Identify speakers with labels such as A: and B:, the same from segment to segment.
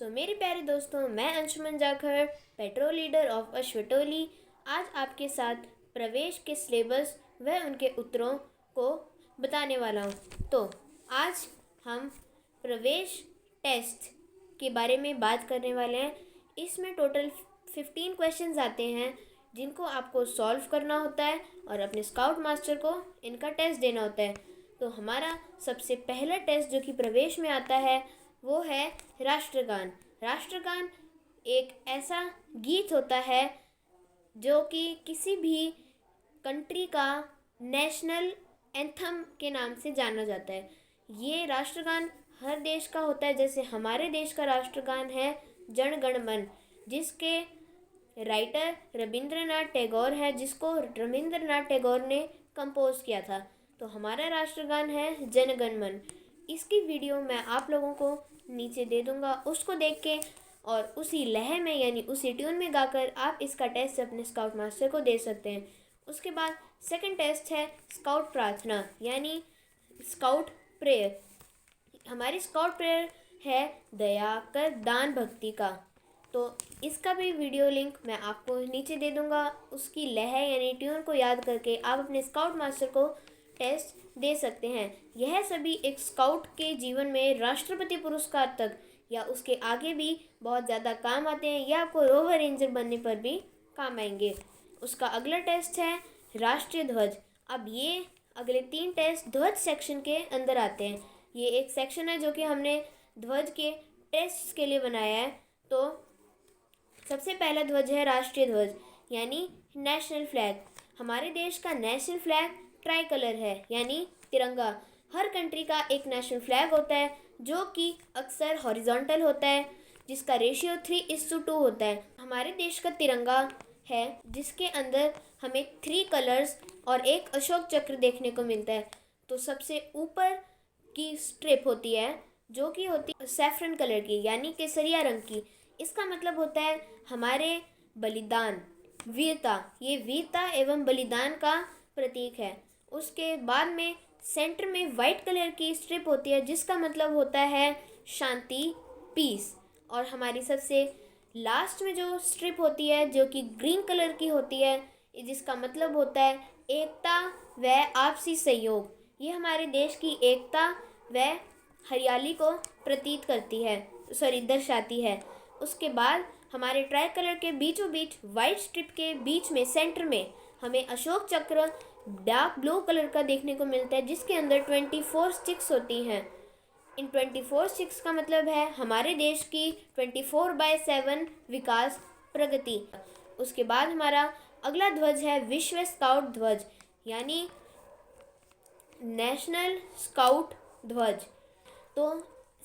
A: मेरे प्यारे दोस्तों, मैं Anshuman Jakhar, patrol leader of Ashwatoli, आज आपके साथ प्रवेश के सिलेबस व उनके उत्तरों को बताने वाला हूँ। तो आज हम प्रवेश टेस्ट के बारे में बात करने वाले हैं। इसमें टोटल 15 क्वेश्चंस आते हैं जिनको आपको सॉल्व करना होता है और अपने स्काउट मास्टर को इनका टेस्ट देना होता है। तो हमारा सबसे पहला टेस्ट जो कि प्रवेश में आता है वो है राष्ट्रगान। राष्ट्रगान एक ऐसा गीत होता है जो कि किसी भी कंट्री का नेशनल एंथम के नाम से जाना जाता है। ये राष्ट्रगान हर देश का होता है। जैसे हमारे देश का राष्ट्रगान है जन गण मन, जिसके राइटर रविंद्रनाथ टैगोर है, जिसको रविंद्रनाथ टैगोर ने कंपोज किया था। तो हमारा राष्ट्रगान है जन गण मन। इसकी वीडियो मैं आप लोगों को नीचे दे दूंगा, उसको देख के और उसी लय में यानी उसी ट्यून में गाकर आप इसका टेस्ट अपने स्काउट मास्टर को दे सकते हैं। उसके बाद सेकंड टेस्ट है स्काउट प्रार्थना यानी स्काउट प्रेयर। हमारी स्काउट प्रेयर है दया कर दान भक्ति का। तो इसका भी वीडियो लिंक मैं आपको नीचे दे दूंगा। उसकी लय यानी ट्यून को याद करके आप अपने स्काउट मास्टर को टेस्ट दे सकते हैं। यह सभी एक स्काउट के जीवन में राष्ट्रपति पुरस्कार तक या उसके आगे भी बहुत ज़्यादा काम आते हैं। यह आपको रोवर रेंजर बनने पर भी काम आएंगे। उसका अगला टेस्ट है राष्ट्रीय ध्वज। अब ये अगले 3 टेस्ट ध्वज सेक्शन के अंदर आते हैं। ये एक सेक्शन है जो कि हमने ध्वज के टेस्ट के लिए बनाया है। तो सबसे पहला ध्वज है राष्ट्रीय ध्वज यानी नेशनल फ्लैग। हमारे देश का नेशनल फ्लैग ट्राई कलर है यानी तिरंगा। हर कंट्री का एक नेशनल फ्लैग होता है जो कि अक्सर हॉरिजॉन्टल होता है, जिसका रेशियो 3:2 होता है। हमारे देश का तिरंगा है जिसके अंदर हमें 3 कलर्स और एक अशोक चक्र देखने को मिलता है। तो सबसे ऊपर की स्ट्रिप होती है जो कि होती है सैफरन कलर की यानी केसरिया रंग की। इसका मतलब होता है हमारे बलिदान, वीरता। ये वीरता एवं बलिदान का प्रतीक है। उसके बाद में सेंटर में वाइट कलर की स्ट्रिप होती है जिसका मतलब होता है शांति, पीस। और हमारी सबसे लास्ट में जो स्ट्रिप होती है जो कि ग्रीन कलर की होती है, जिसका मतलब होता है एकता व आपसी सहयोग। ये हमारे देश की एकता व हरियाली को प्रतीत करती है, दर्शाती है। उसके बाद हमारे ट्राई कलर के बीचों बीच वाइट स्ट्रिप के बीच में सेंटर में हमें अशोक चक्र डार्क ब्लू कलर का देखने को मिलता है जिसके अंदर 24 स्टिक्स होती हैं। इन 24 स्टिक्स का मतलब है हमारे देश की 24/7 विकास प्रगति। उसके बाद हमारा अगला ध्वज है विश्व स्काउट ध्वज यानी नेशनल स्काउट ध्वज। तो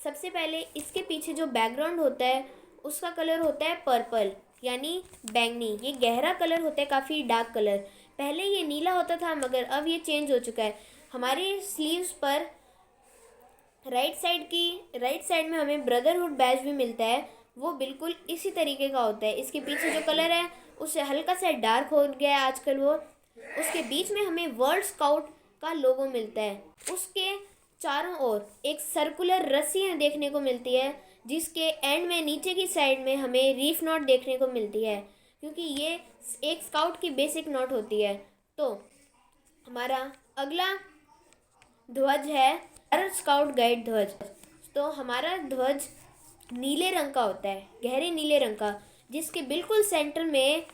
A: सबसे पहले इसके पीछे जो बैकग्राउंड होता है उसका कलर होता है पर्पल यानी बैंगनी। ये गहरा कलर होता है, काफ़ी डार्क कलर। पहले ये नीला होता था मगर अब ये चेंज हो चुका है। हमारे स्लीव्स पर राइट साइड में हमें ब्रदरहुड बैज भी मिलता है, वो बिल्कुल इसी तरीके का होता है। इसके पीछे जो कलर है उससे हल्का सा डार्क हो गया है आजकल वो। उसके बीच में हमें वर्ल्ड स्काउट का लोगो मिलता है। उसके चारों ओर एक सर्कुलर रस्सी देखने को मिलती है जिसके एंड में नीचे की साइड में हमें रीफ नॉट देखने को मिलती है, क्योंकि ये एक स्काउट की बेसिक नॉट होती है। तो हमारा अगला ध्वज है भारत स्काउट गाइड ध्वज। तो हमारा ध्वज नीले रंग का होता है, गहरे नीले रंग का, जिसके बिल्कुल सेंटर में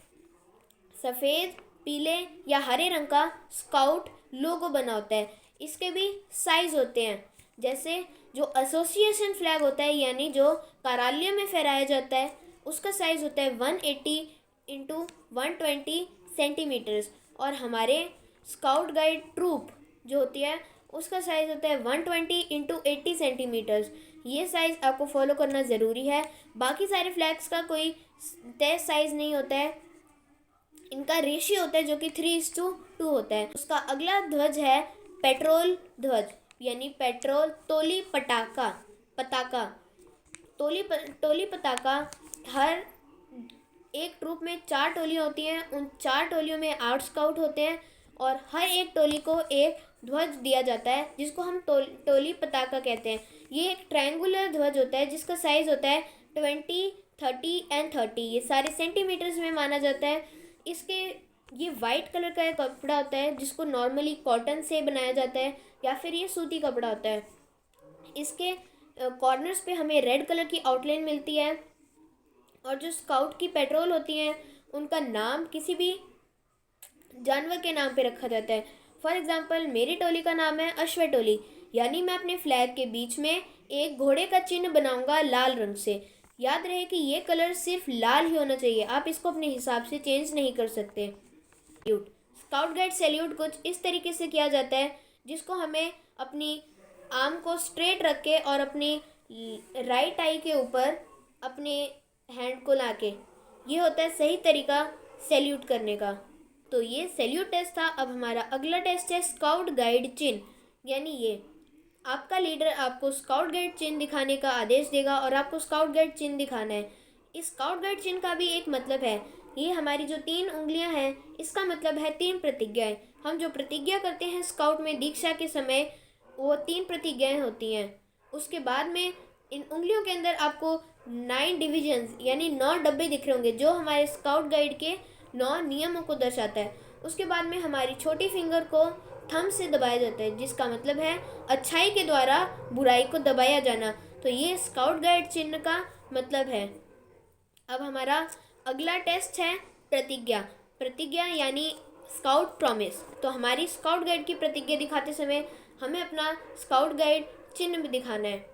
A: सफ़ेद, पीले या हरे रंग का स्काउट लोगो बना होता है। इसके भी साइज़ होते हैं। जैसे जो एसोसिएशन फ्लैग होता है यानी जो कार्यालय में फहराया जाता है उसका साइज़ होता है 180 × 120 सेंटीमीटर्स। और हमारे स्काउट गाइड ट्रूप जो होती है उसका साइज़ होता है 120 × 80 सेंटीमीटर्स। ये साइज़ आपको फॉलो करना ज़रूरी है। बाकी सारे फ्लैग्स का कोई तय साइज़ नहीं होता है, इनका रेशियो होता है जो कि 3:2 होता है। उसका अगला ध्वज है पेट्रोल ध्वज यानी पेट्रोल तोली पताका। टोली पताका। हर एक ट्रूप में 4 टोलियाँ होती हैं। उन 4 टोलियों में 8 स्काउट होते हैं और हर एक टोली को एक ध्वज दिया जाता है जिसको हम टोली पताका कहते हैं। ये एक ट्रायंगुलर ध्वज होता है जिसका साइज़ होता है 20, 30 एंड 30, ये सारे सेंटीमीटर्स में माना जाता है। इसके ये वाइट कलर का एक कपड़ा होता है जिसको नॉर्मली कॉटन से बनाया जाता है या फिर ये सूती कपड़ा होता है। इसके कॉर्नर्स पे हमें रेड कलर की आउटलाइन मिलती है। और जो स्काउट की पेट्रोल होती हैं उनका नाम किसी भी जानवर के नाम पे रखा जाता है। फॉर एग्जांपल मेरी टोली का नाम है अश्व टोली, यानी मैं अपने फ्लैग के बीच में एक घोड़े का चिन्ह बनाऊंगा लाल रंग से। याद रहे कि ये कलर सिर्फ लाल ही होना चाहिए, आप इसको अपने हिसाब से चेंज नहीं कर सकते। सैल्यूट, स्काउट गाइड सैल्यूट कुछ इस तरीके से किया जाता है जिसको हमें अपनी आर्म को स्ट्रेट रख के और अपनी राइट आई के ऊपर अपने हैंड को ला के, ये होता है सही तरीका सैल्यूट करने का। तो ये सैल्यूट टेस्ट था। अब हमारा अगला टेस्ट है स्काउट गाइड चिन्ह, यानी ये आपका लीडर आपको स्काउट गाइड चिन्ह दिखाने का आदेश देगा और आपको स्काउट गाइड चिन्ह दिखाना है। इस स्काउट गाइड चिन्ह का भी एक मतलब है। ये हमारी जो 3 उंगलियां हैं इसका मतलब है 3 प्रतिज्ञाएं। हम जो प्रतिज्ञा करते हैं स्काउट में दीक्षा के समय, वो 3 प्रतिज्ञाएं होती हैं। उसके बाद में इन उंगलियों के अंदर आपको 9 डिविजन्स यानी 9 डब्बे दिख रहे होंगे जो हमारे स्काउट गाइड के 9 नियमों को दर्शाता है। उसके बाद में हमारी छोटी फिंगर को थंब से दबाया जाता है जिसका मतलब है अच्छाई के द्वारा बुराई को दबाया जाना। तो ये स्काउट गाइड चिन्ह का मतलब है। अब हमारा अगला टेस्ट है प्रतिज्ञा। प्रतिज्ञा यानी स्काउट प्रॉमिस। तो हमारी स्काउट गाइड की प्रतिज्ञा दिखाते समय हमें अपना स्काउट गाइड चिन्ह भी दिखाना है।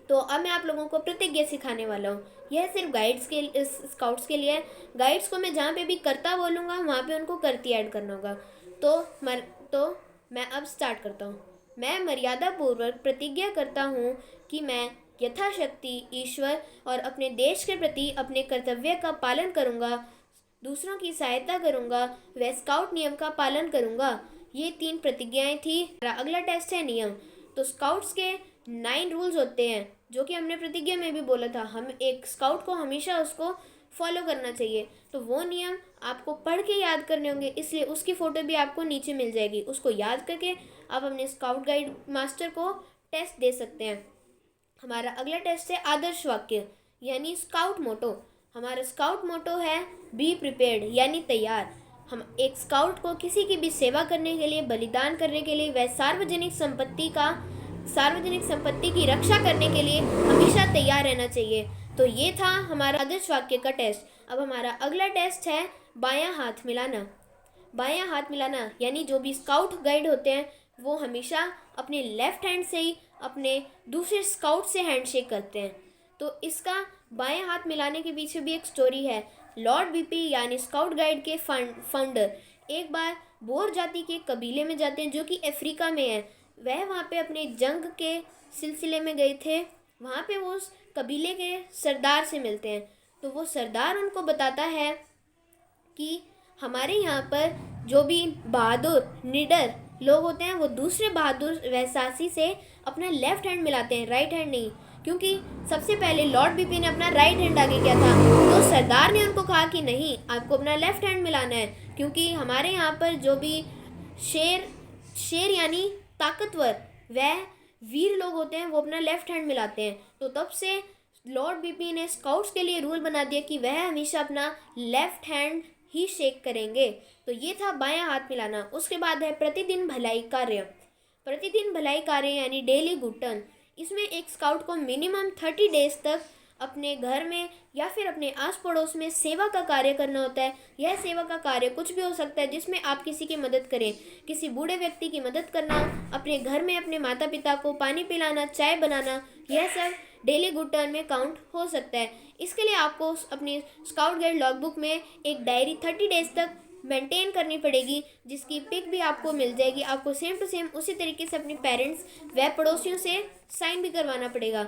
A: तो अब मैं आप लोगों को प्रतिज्ञा सिखाने वाला हूँ। यह सिर्फ गाइड्स के स्काउट्स के लिए है। गाइड्स को मैं जहाँ पे भी करता बोलूँगा वहाँ पे उनको करती ऐड करना होगा। तो मैं अब स्टार्ट करता हूँ। मैं मर्यादापूर्वक प्रतिज्ञा करता हूँ कि मैं यथाशक्ति ईश्वर और अपने देश के प्रति अपने कर्तव्य का पालन करूँगा, दूसरों की सहायता करूँगा, व स्काउट नियम का पालन करूँगा। ये 3 प्रतिज्ञाएं थी। अगला टेस्ट है नियम। तो स्काउट्स के 9 रूल्स होते हैं जो कि हमने प्रतिज्ञा में भी बोला था। हम एक स्काउट को हमेशा उसको फॉलो करना चाहिए। तो वो नियम आपको पढ़ के याद करने होंगे, इसलिए उसकी फ़ोटो भी आपको नीचे मिल जाएगी। उसको याद करके आप अपने स्काउट गाइड मास्टर को टेस्ट दे सकते हैं। हमारा अगला टेस्ट है आदर्श वाक्य यानी स्काउट मोटो। हमारा स्काउट मोटो है बी प्रिपेयर्ड यानी तैयार। हम एक स्काउट को किसी की भी सेवा करने के लिए, बलिदान करने के लिए व सार्वजनिक संपत्ति की रक्षा करने के लिए हमेशा तैयार रहना चाहिए। तो ये था हमारा आदर्श वाक्य का टेस्ट। अब हमारा अगला टेस्ट है बायां हाथ मिलाना। बायां हाथ मिलाना यानी जो भी स्काउट गाइड होते हैं वो हमेशा अपने लेफ्ट हैंड से ही अपने दूसरे स्काउट से हैंडशेक करते हैं। तो इसका बायां हाथ मिलाने के पीछे भी एक स्टोरी है। लॉर्ड बीपी यानी स्काउट गाइड के फाउंडर एक बार बोर जाति के कबीले में जाते हैं जो कि अफ्रीका में है। वह वहाँ पे अपने जंग के सिलसिले में गए थे। वहाँ पे वो उस कबीले के सरदार से मिलते हैं। तो वो सरदार उनको बताता है कि हमारे यहाँ पर जो भी बहादुर निडर लोग होते हैं वो दूसरे बहादुर वैसासी से अपना लेफ्ट हैंड मिलाते हैं, राइट हैंड नहीं, क्योंकि सबसे पहले लॉर्ड बीपी ने अपना राइट हैंड आगे किया था। तो सरदार ने उनको कहा कि नहीं, आपको अपना लेफ्ट हैंड मिलाना है, क्योंकि हमारे यहाँ पर जो भी शेर यानी ताकतवर वह वीर लोग होते हैं वो अपना लेफ्ट हैंड मिलाते हैं। तो तब से लॉर्ड बीपी ने स्काउट्स के लिए रूल बना दिया कि वह हमेशा अपना लेफ्ट हैंड ही शेक करेंगे। तो ये था बायां हाथ मिलाना। उसके बाद है प्रतिदिन भलाई कार्य। प्रतिदिन भलाई कार्य यानी डेली गुड टर्न। इसमें एक स्काउट को मिनिमम 30 डेज तक अपने घर में या फिर अपने आस पड़ोस में सेवा का कार्य करना होता है। यह सेवा का कार्य कुछ भी हो सकता है जिसमें आप किसी की मदद करें, किसी बूढ़े व्यक्ति की मदद करना, अपने घर में अपने माता पिता को पानी पिलाना, चाय बनाना, यह सब डेली गुड टर्न में काउंट हो सकता है। इसके लिए आपको अपनी स्काउट गाइड लॉगबुक में एक डायरी 30 डेज तक मेंटेन करनी पड़ेगी, जिसकी पिक भी आपको मिल जाएगी। आपको सेम टू सेम उसी तरीके से अपने पेरेंट्स व पड़ोसियों से साइन भी करवाना पड़ेगा।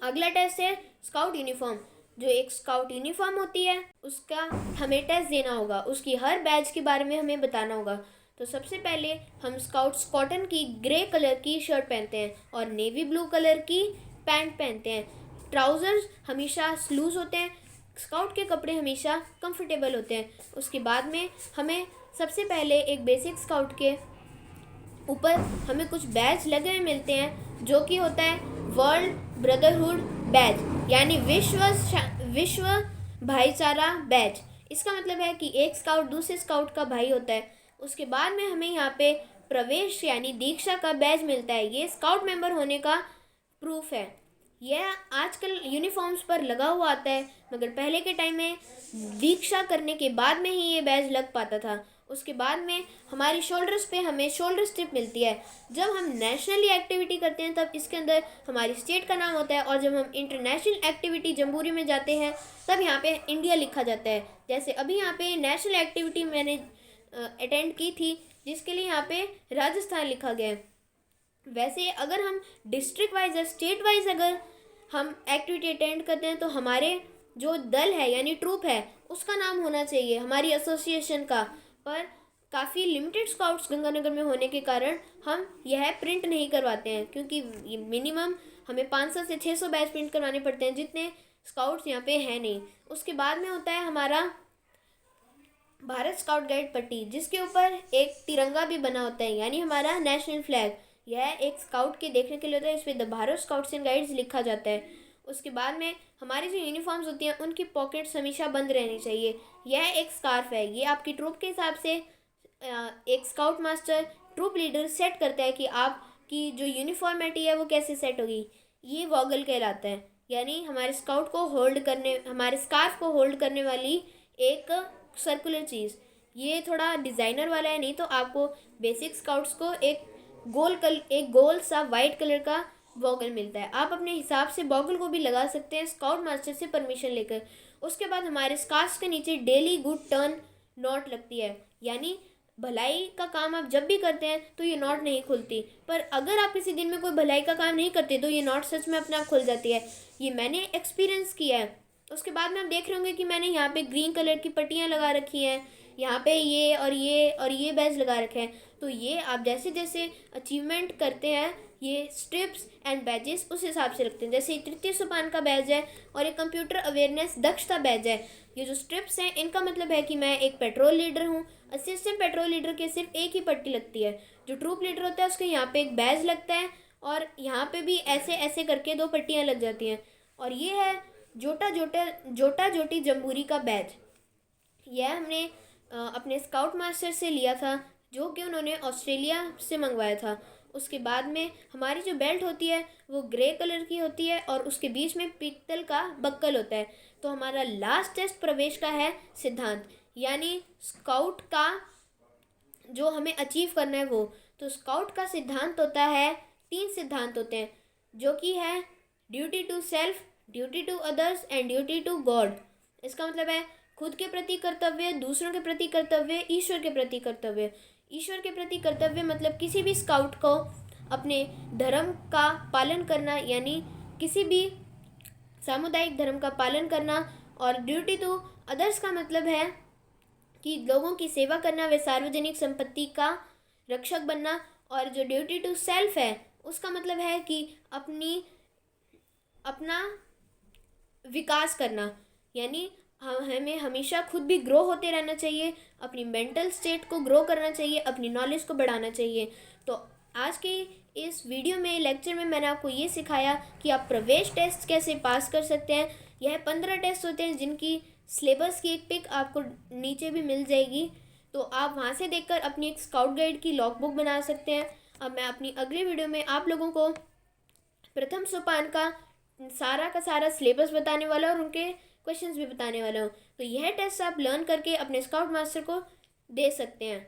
A: अगला टेस्ट है स्काउट यूनिफॉर्म। जो एक स्काउट यूनिफॉर्म होती है उसका हमें टेस्ट देना होगा, उसकी हर बैच के बारे में हमें बताना होगा। तो सबसे पहले हम स्काउट्स कॉटन की ग्रे कलर की शर्ट पहनते हैं और नेवी ब्लू कलर की पैंट पहनते हैं। ट्राउज़र्स हमेशा स्लूज होते हैं। स्काउट के कपड़े हमेशा कंफर्टेबल होते हैं। उसके बाद में हमें सबसे पहले एक बेसिक स्काउट के ऊपर हमें कुछ बैच लगे हुए मिलते हैं जो कि होता है वर्ल्ड ब्रदरहुड बैच यानी विश्व भाईचारा बैच। इसका मतलब है कि एक स्काउट दूसरे स्काउट का भाई होता है। उसके बाद में हमें यहाँ पे प्रवेश यानी दीक्षा का बैच मिलता है। ये स्काउट मेंबर होने का प्रूफ है। यह आजकल यूनिफॉर्म्स पर लगा हुआ आता है, मगर पहले के टाइम में दीक्षा करने के बाद में ही ये बैच लग पाता था। उसके बाद में हमारी शोल्डर्स पे हमें शोल्डर स्ट्रिप मिलती है। जब हम नेशनली एक्टिविटी करते हैं तब इसके अंदर हमारी स्टेट का नाम होता है, और जब हम इंटरनेशनल एक्टिविटी जम्बूरी में जाते हैं तब यहाँ पे इंडिया लिखा जाता है। जैसे अभी यहाँ पे नेशनल एक्टिविटी मैंने अटेंड की थी, जिसके लिए यहाँ पे राजस्थान लिखा गया है। वैसे अगर हम डिस्ट्रिक्ट वाइज या स्टेट वाइज अगर हम एक्टिविटी अटेंड करते हैं तो हमारे जो दल है यानी ट्रूप है उसका नाम होना चाहिए, हमारी एसोसिएशन का। पर काफ़ी लिमिटेड स्काउट्स गंगानगर में होने के कारण हम यह प्रिंट नहीं करवाते हैं, क्योंकि मिनिमम हमें 500 से 600 बैच प्रिंट करवाने पड़ते हैं, जितने स्काउट्स यहाँ पे हैं नहीं। उसके बाद में होता है हमारा भारत स्काउट गाइड पट्टी, जिसके ऊपर एक तिरंगा भी बना होता है यानी हमारा नेशनल फ्लैग। यह एक स्काउट के देखने के लिए होता है, इस पर the Bharat scouts and guides लिखा जाता है। उसके बाद में हमारी जो यूनिफॉर्म्स होती हैं उनकी पॉकेट्स हमेशा बंद रहनी चाहिए। यह एक स्कार्फ है, ये आपकी ट्रूप के हिसाब से एक scout master troop leader set करता है कि आपकी जो यूनिफॉर्मेटी है वो कैसे सेट होगी। ये वॉगल कहलाता है, यानी हमारे स्काउट को होल्ड करने, हमारे स्कार्फ को होल्ड करने वाली एक सर्कुलर चीज़। ये थोड़ा डिज़ाइनर वाला है, नहीं तो आपको बेसिक स्काउट्स को एक गोल सा वाइट कलर का वॉगल मिलता है। आप अपने हिसाब से वॉगल को भी लगा सकते हैं स्काउट मास्टर से परमिशन लेकर। उसके बाद हमारे स्कार्फ के नीचे डेली गुड टर्न नॉट लगती है, यानी भलाई का काम आप जब भी करते हैं तो ये नॉट नहीं खुलती, पर अगर आप किसी दिन में कोई भलाई का काम नहीं करते तो ये नॉट सच में अपने आप खुल जाती है। ये मैंने एक्सपीरियंस किया है। उसके बाद में आप देख रहे होंगे कि मैंने यहाँ पे ग्रीन कलर की पट्टियाँ लगा रखी हैं, यहाँ पे ये और ये और ये बैज लगा रखे हैं। तो ये आप जैसे जैसे अचीवमेंट करते हैं ये स्ट्रिप्स एंड बैजेस उस हिसाब से रखते हैं। जैसे तृतीय सोपान का बैज है और एक कंप्यूटर अवेयरनेस दक्षता बैज है। ये जो स्ट्रिप्स हैं इनका मतलब है कि मैं एक पेट्रोल लीडर हूँ। असिस्टेंट पेट्रोल लीडर के सिर्फ एक ही पट्टी लगती है। जो ट्रूप लीडर होता है उसके यहाँ पे एक बैज लगता है और यहाँ पे भी ऐसे ऐसे करके 2 पट्टियाँ लग जाती हैं। और ये है जोटा जोटी जम्बूरी का बैज। यह हमने अपने स्काउट मास्टर से लिया था, जो कि उन्होंने ऑस्ट्रेलिया से मंगवाया था। उसके बाद में हमारी जो बेल्ट होती है वो ग्रे कलर की होती है और उसके बीच में पीतल का बक्कल होता है। तो हमारा लास्ट टेस्ट प्रवेश का है सिद्धांत, यानी स्काउट का जो हमें अचीव करना है वो। तो स्काउट का सिद्धांत होता है, 3 सिद्धांत होते हैं, जो कि है duty to self, duty to others and duty to god. इसका मतलब है खुद के प्रति कर्तव्य, दूसरों के प्रति कर्तव्य, ईश्वर के प्रति कर्तव्य। ईश्वर के प्रति कर्तव्य मतलब किसी भी स्काउट को अपने धर्म का पालन करना, यानी किसी भी सामुदायिक धर्म का पालन करना। और ड्यूटी टू अदर्स का मतलब है कि लोगों की सेवा करना, वे सार्वजनिक संपत्ति का रक्षक बनना। और जो ड्यूटी टू सेल्फ है उसका मतलब है कि अपना विकास करना, यानी हमें हमेशा खुद भी ग्रो होते रहना चाहिए, अपनी मेंटल स्टेट को ग्रो करना चाहिए, अपनी नॉलेज को बढ़ाना चाहिए। तो आज के इस वीडियो में, लेक्चर में मैंने आपको ये सिखाया कि आप प्रवेश टेस्ट कैसे पास कर सकते हैं। यह 15 टेस्ट होते हैं जिनकी सिलेबस की एक पिक आपको नीचे भी मिल जाएगी, तो आप वहाँ से देखकर अपनी एक स्काउट गाइड की लॉग बुक बना सकते हैं। अब मैं अपनी अगली वीडियो में आप लोगों को प्रथम सोपान का सारा सिलेबस बताने वाला और उनके क्वेश्चंस भी बताने वाला हूँ। तो यह टेस्ट आप लर्न करके अपने स्काउट मास्टर को दे सकते हैं।